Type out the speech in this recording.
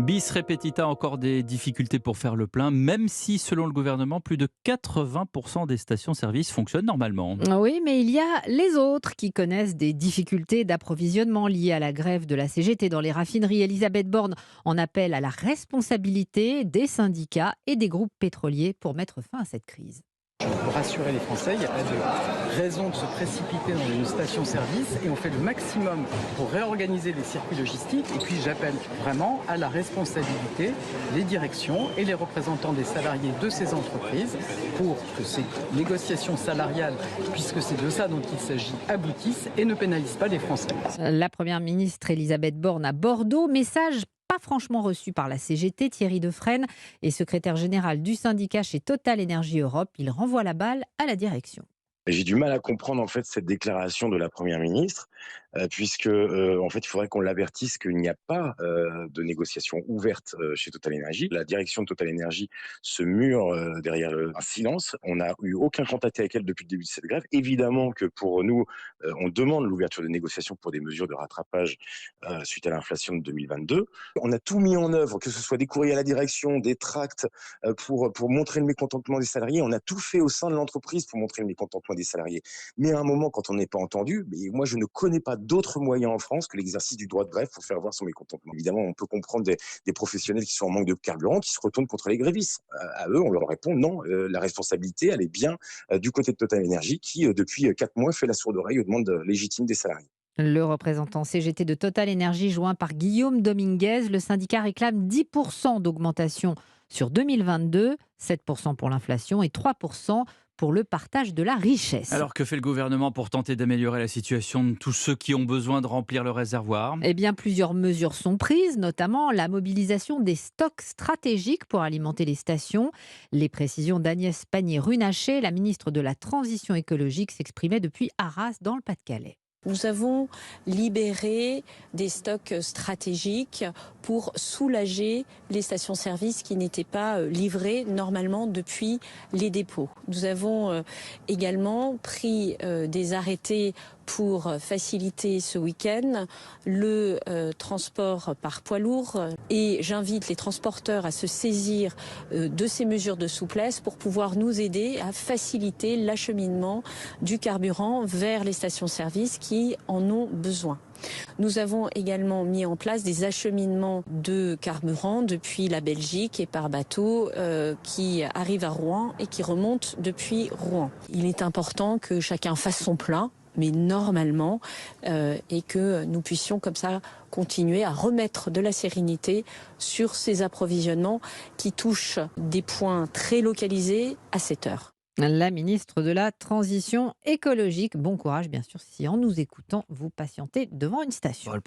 Bis repetita, encore des difficultés pour faire le plein, même si, selon le gouvernement, plus de 80% des stations-service fonctionnent normalement. Oui, mais il y a les autres qui connaissent des difficultés d'approvisionnement liées à la grève de la CGT dans les raffineries. Elisabeth Borne en appelle à la responsabilité des syndicats et des groupes pétroliers pour mettre fin à cette crise. Pour rassurer les Français, il n'y a pas de raison de se précipiter dans une station-service et on fait le maximum pour réorganiser les circuits logistiques. Et puis j'appelle vraiment à la responsabilité des directions et les représentants des salariés de ces entreprises pour que ces négociations salariales, puisque c'est de ça dont il s'agit, aboutissent et ne pénalisent pas les Français. La première ministre Elisabeth Borne à Bordeaux, message pas franchement reçu par la CGT. Thierry Defrene est secrétaire général du syndicat chez Total Énergie Europe. Il renvoie la balle à la direction. J'ai du mal à comprendre en fait cette déclaration de la première ministre, puisque en fait il faudrait qu'on l'avertisse qu'il n'y a pas de négociation ouverte chez Total Énergie. La direction de Total Énergie se mure derrière un silence. On n'a eu aucun contact avec elle depuis le début de cette grève. Évidemment que pour nous, on demande l'ouverture de négociations pour des mesures de rattrapage suite à l'inflation de 2022. On a tout mis en œuvre, que ce soit des courriers à la direction, des tracts pour montrer le mécontentement des salariés. On a tout fait au sein de l'entreprise pour montrer le mécontentement des salariés. Mais à un moment, quand on n'est pas entendu, mais moi, je ne connais pas d'autres moyens en France que l'exercice du droit de grève pour faire voir son mécontentement. Évidemment, on peut comprendre des professionnels qui sont en manque de carburant, qui se retournent contre les grévistes. À eux, on leur répond non, la responsabilité, elle est bien du côté de Total Énergie qui, depuis 4 mois, fait la sourde oreille aux demandes légitimes des salariés. Le représentant CGT de Total Énergie, joint par Guillaume Dominguez, le syndicat réclame 10% d'augmentation sur 2022, 7% pour l'inflation et 3% pour le partage de la richesse. Alors que fait le gouvernement pour tenter d'améliorer la situation de tous ceux qui ont besoin de remplir le réservoir? Eh bien, plusieurs mesures sont prises, notamment la mobilisation des stocks stratégiques pour alimenter les stations. Les précisions d'Agnès Pannier-Runacher, la ministre de la Transition écologique, s'exprimait depuis Arras dans le Pas-de-Calais. Nous avons libéré des stocks stratégiques pour soulager les stations-service qui n'étaient pas livrées normalement depuis les dépôts. Nous avons également pris des arrêtés pour faciliter ce week-end le transport par poids lourd et j'invite les transporteurs à se saisir de ces mesures de souplesse pour pouvoir nous aider à faciliter l'acheminement du carburant vers les stations-service qui en ont besoin. Nous avons également mis en place des acheminements de carburant depuis la Belgique et par bateau qui arrivent à Rouen et qui remontent depuis Rouen. Il est important que chacun fasse son plein, mais normalement, et que nous puissions comme ça continuer à remettre de la sérénité sur ces approvisionnements qui touchent des points très localisés à cette heure. La ministre de la Transition écologique. Bon courage, bien sûr, si en nous écoutant, vous patientez devant une station. Bon, le